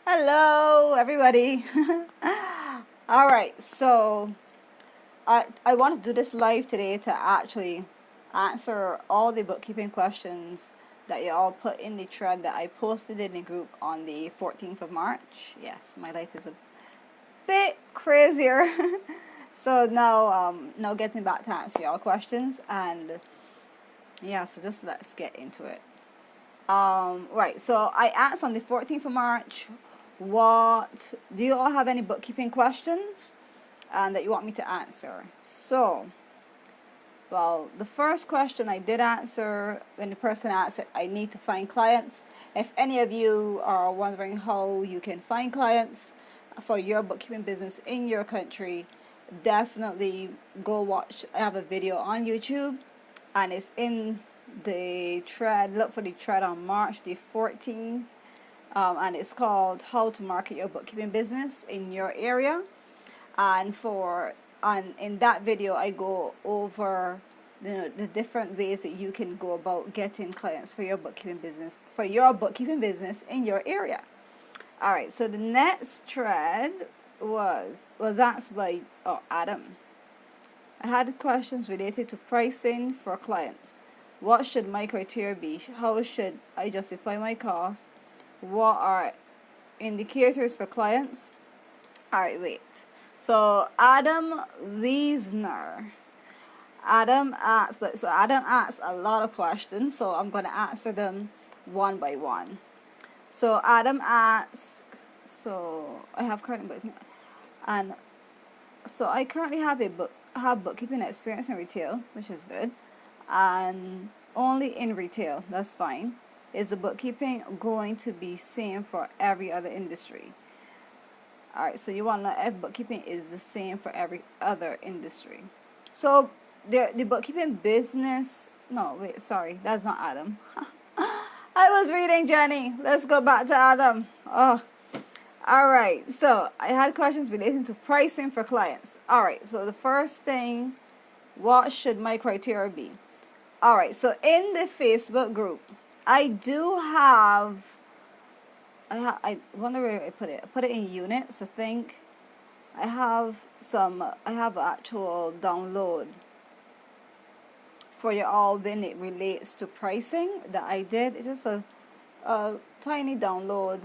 Hello, everybody. All right, so I want to do this live today to actually answer all the bookkeeping questions that you all put in the thread that I posted in the group on the 14th of March. Yes, my life is a bit crazier. So now getting back to answer y'all questions, and yeah, so just let's get into it. Right, so I asked on the 14th of March, what do you all have any bookkeeping questions that you want me to answer? So, well, the first question I did answer when the person asked it, I need to find clients. If any of you are wondering how you can find clients for your bookkeeping business in your country, definitely go watch. I have a video on YouTube, and it's in the thread. Look for the thread on March the 14th, and it's called How to Market Your Bookkeeping Business in Your Area. And in that video I go over the different ways that you can go about getting clients for your bookkeeping business in your area. All right, so the next thread was asked by Adam. I had questions related to pricing for clients. What should my criteria be? How should I justify my costs? What are indicators for clients? All right, wait. So Adam Wiesner. Adam asked a lot of questions, so I'm going to answer them one by one. So Adam asks, so I have currently and so I currently have bookkeeping experience in retail, which is good, and only in retail. That's fine. Is the bookkeeping going to be same for every other industry? All right, so you want to know if bookkeeping is the same for every other industry. So the bookkeeping business, no, wait, sorry, that's not Adam. I was reading Jenny. Let's go back to Adam. Oh, all right. So I had questions relating to pricing for clients. All right, so the first thing, what should my criteria be? All right, so in the Facebook group, I do have, I wonder where I put it. I put it in units, I think. I have actual download for you all when it relates to pricing that I did. It's just a tiny download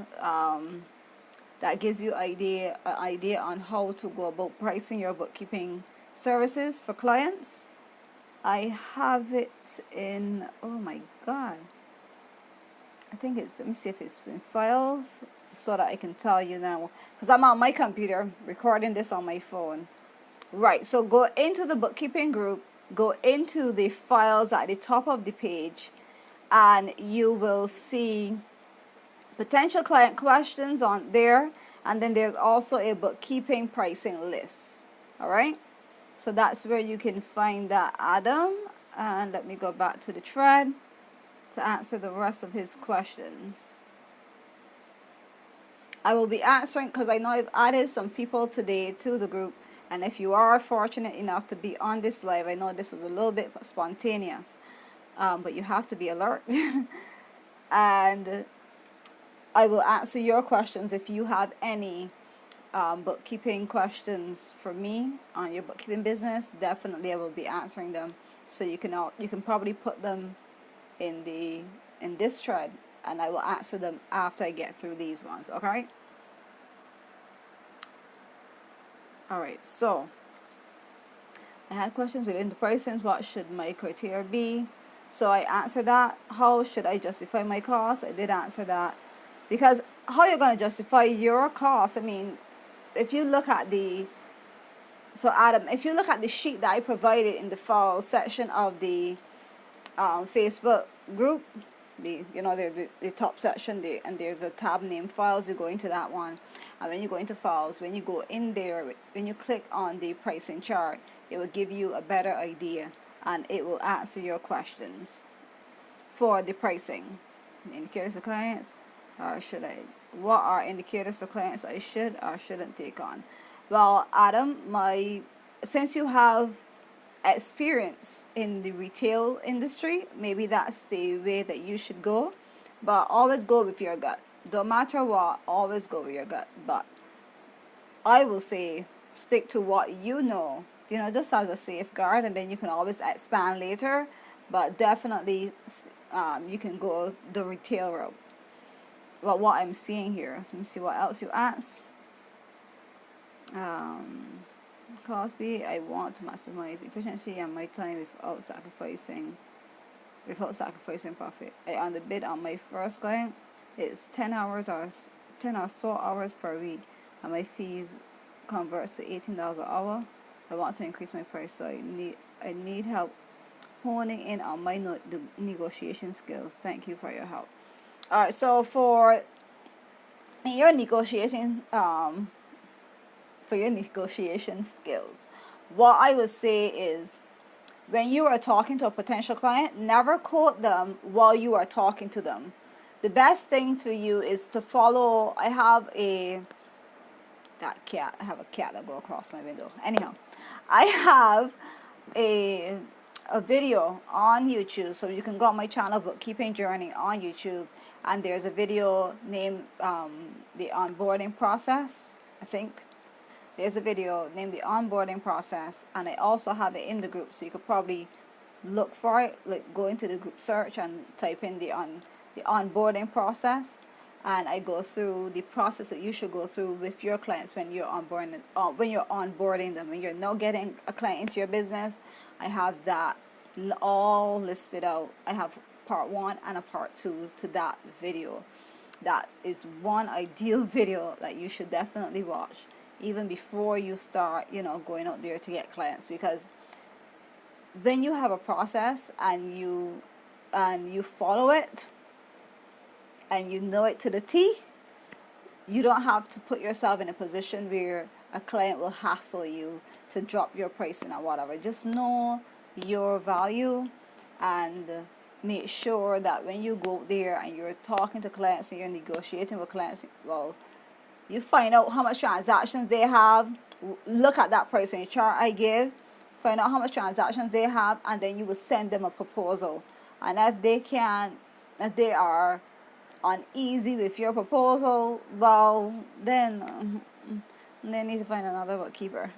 that gives you an idea on how to go about pricing your bookkeeping services for clients. I have it in, oh my god, I think it's, let me see if it's in files so that I can tell you now, because I'm on my computer recording this on my phone. Right, so go into the bookkeeping group, go into the files at the top of the page, and you will see potential client questions on there, and then there's also a bookkeeping pricing list. All right, so that's where you can find that, Adam. And let me go back to the thread to answer the rest of his questions. I will be answering, because I know I've added some people today to the group, and if you are fortunate enough to be on this live, I know this was a little bit spontaneous, but you have to be alert. And I will answer your questions if you have any bookkeeping questions for me on your bookkeeping business. Definitely I will be answering them, so you can probably put them in this thread, and I will answer them after I get through these ones. Okay. All right, so I had questions relating to pricing. What should my criteria be? So I answered that. How should I justify my costs? I did answer that, because how you're going to justify your costs, I mean, if you look at Adam, if you look at the sheet that I provided in the file section of the Facebook group, the top section there, and there's a tab named files. You go into that one, and when you go into files, when you go in there, when you click on the pricing chart, it will give you a better idea, and it will answer your questions for the pricing. Indicators for clients, or what are indicators for clients I should or shouldn't take on? Well, Adam, since you have experience in the retail industry, maybe that's the way that you should go, but always go with your gut. Don't matter what, always go with your gut. But I will say stick to what you know, just as a safeguard, and then you can always expand later. But definitely, you can go the retail route. But what I'm seeing here, so let me see what else you asked. Cosby, I want to maximize efficiency and my time without sacrificing profit. I underbid on my first client. It's 10 or so hours per week, and my fees converts to $18 an hour. I want to increase my price, so I need help honing in on my negotiation skills. Thank you for your help. All right, so for your negotiation skills, what I would say is, when you are talking to a potential client, never quote them while you are talking to them. The best thing to you is to follow. I have a cat that go across my window. Anyhow, I have a video on YouTube, so you can go on my channel, Bookkeeping Journey, on YouTube, and there's a video named the onboarding process. I think there's a video named the onboarding process, and I also have it in the group, so you could probably look for it, like go into the group search and type in the onboarding process, and I go through the process that you should go through with your clients when you're onboarding them. When you're not getting a client into your business, I have that all listed out. I have part 1 and a part 2 to that video. That is one ideal video that you should definitely watch even before you start, going out there to get clients, because when you have a process and you follow it and you know it to the T, you don't have to put yourself in a position where a client will hassle you to drop your pricing or whatever. Just know your value and make sure that when you go there and you're talking to clients and you're negotiating with clients, well, you find out how much transactions they have. Look at that pricing chart I give. Find out how much transactions they have, and then you will send them a proposal. And if they are uneasy with your proposal, well, then they need to find another bookkeeper.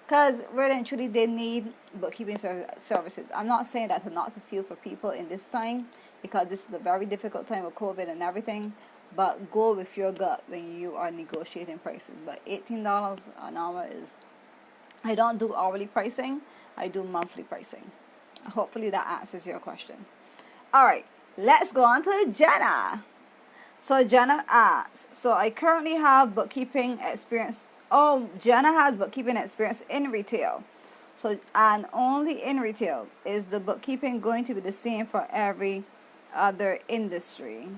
Because really and truly, they need bookkeeping services. I'm not saying that to not to feel for people in this time, because this is a very difficult time with COVID and everything. But go with your gut when you are negotiating prices. But $18 an hour is, I don't do hourly pricing, I do monthly pricing. Hopefully that answers your question. All right, let's go on to Jenna. So Jenna asks, so I currently have bookkeeping experience. Oh, Jenna has bookkeeping experience in retail. So, and only in retail. Is the bookkeeping going to be the same for every other industry?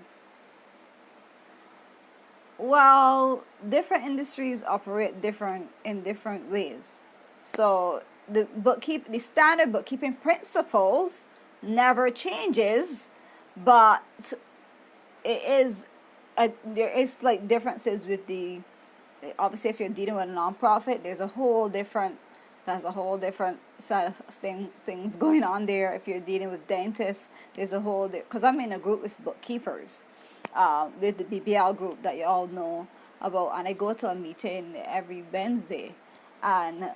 Well, different industries operate in different ways. So the standard bookkeeping principles never changes, but there is like differences with obviously if you're dealing with a nonprofit, there's a whole different set of things going on there. If you're dealing with dentists, there's a whole, because I'm in a group with bookkeepers, with the BBL group that you all know about, and I go to a meeting every Wednesday, and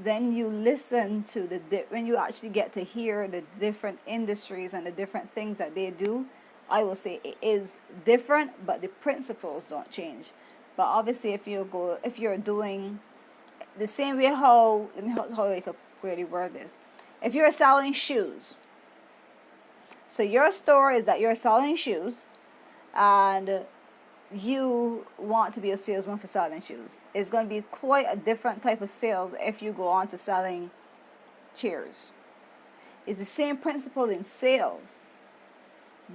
when you listen to when you actually get to hear the different industries and the different things that they do, I will say it is different, but the principles don't change. But obviously, if you're doing the same way, how I could really word this. If you're selling shoes, so your store is that you're selling shoes, and you want to be a salesman for selling shoes. It's going to be quite a different type of sales if you go on to selling chairs. It's the same principle in sales,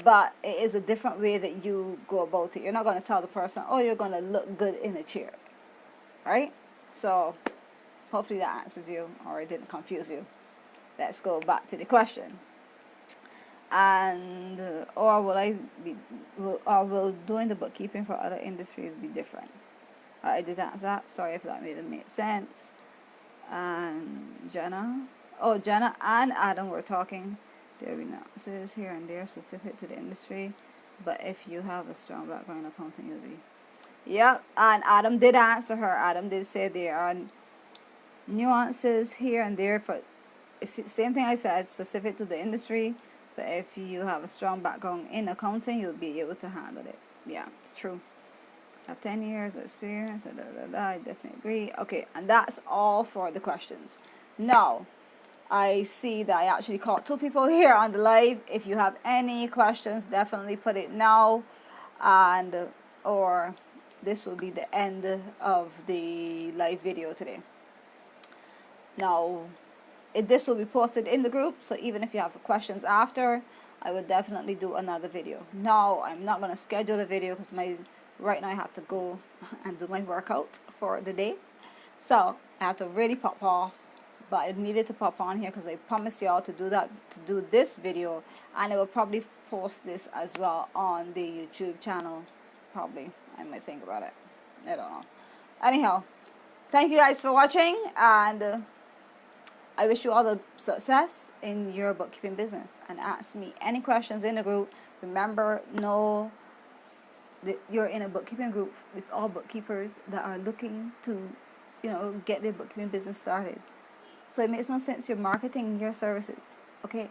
but it is a different way that you go about it. You're not going to tell the person, oh, you're going to look good in a chair, right? So hopefully that answers you, or it didn't confuse you. Let's go back to the question. And will doing the bookkeeping for other industries be different? I did answer that. Sorry if that didn't make sense. And Jenna and Adam were talking. There we know. It says here and there specific to the industry. but if you have a strong background in accounting, you'll be. Yep, and Adam did answer her. Adam did say there are nuances here and there, but it's the same thing I said, specific to the industry. But if you have a strong background in accounting, you'll be able to handle it. Yeah, it's true. Have 10 years of experience. I definitely agree. Okay, and that's all for the questions. Now, I see that I actually caught 2 people here on the live. If you have any questions, definitely put it now, and or this will be the end of the live video today. Now, this will be posted in the group, so even if you have questions after, I will definitely do another video. No, I'm not going to schedule a video because right now I have to go and do my workout for the day. So I have to really pop off, but I needed to pop on here because I promised y'all to do this video, and I will probably post this as well on the YouTube channel. Probably, I might think about it. I don't know. Anyhow, thank you guys for watching, and I wish you all the success in your bookkeeping business. And ask me any questions in the group. Remember, know that you're in a bookkeeping group with all bookkeepers that are looking to, get their bookkeeping business started. So it makes no sense you're marketing your services. Okay.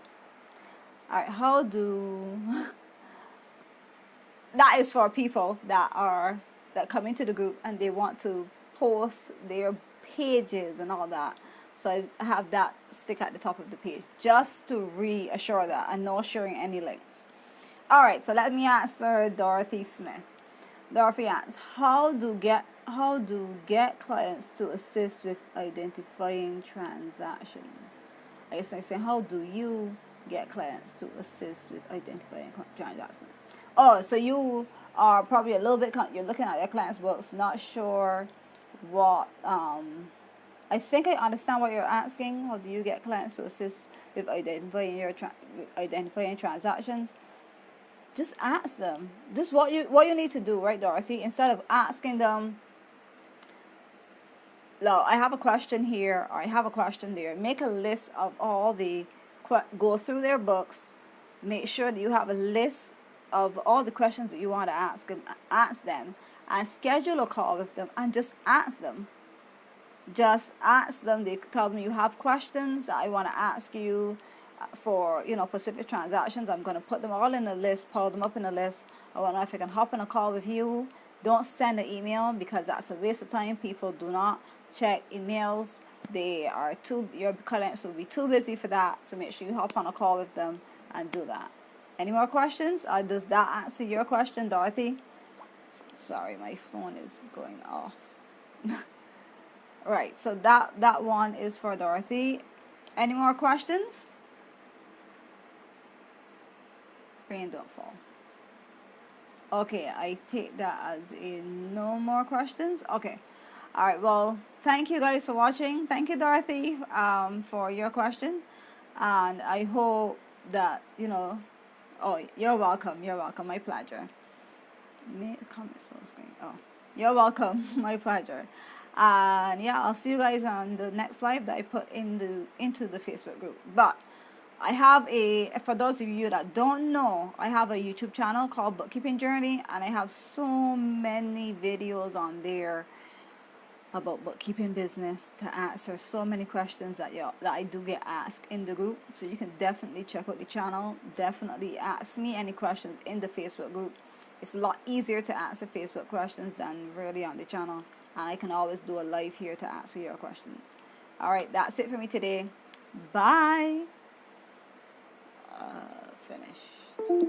All right. How do that is for people that come into the group and they want to post their pages and all that. So I have that stick at the top of the page just to reassure that I'm not sharing any links. All right, so let me answer Dorothy Smith. Dorothy asks, how do get clients to assist with identifying transactions? I guess I'm saying, how do you get clients to assist with identifying transactions? Oh, so you are probably a little bit, you're looking at your clients' books, not sure what, I think I understand what you're asking. How do you get clients to assist with identifying transactions? Just ask them. Just what you need to do, right, Dorothy? Instead of asking them, "Look, I have a question here," or "I have a question there." Make a list of all go through their books. Make sure that you have a list of all the questions that you want to ask them, and schedule a call with them and just ask them. Just ask them. They tell them you have questions that I want to ask you for, specific transactions. I'm going to put them all in a list, pull them up in a list. I want to know if I can hop on a call with you. Don't send an email because that's a waste of time. People do not check emails. Your clients will be too busy for that. So make sure you hop on a call with them and do that. Any more questions? Does that answer your question, Dorothy? Sorry, my phone is going off. Right, so that one is for Dorothy. Any more questions? Rain don't fall. Okay, I take that as in no more questions. Okay. All right, well, thank you guys for watching. Thank you, Dorothy, for your question. And I hope that, oh, you're welcome. You're welcome. My pleasure. Oh, you're welcome. My pleasure. And yeah, I'll see you guys on the next live that I put into the Facebook group. But I have for those of you that don't know, I have a YouTube channel called Bookkeeping Journey, and I have so many videos on there about bookkeeping business to answer so many questions that I do get asked in the group. So you can definitely check out the channel. Definitely ask me any questions in the Facebook group. It's a lot easier to answer Facebook questions than really on the channel. And I can always do a live here to answer your questions. All right, that's it for me today. Bye. Finished.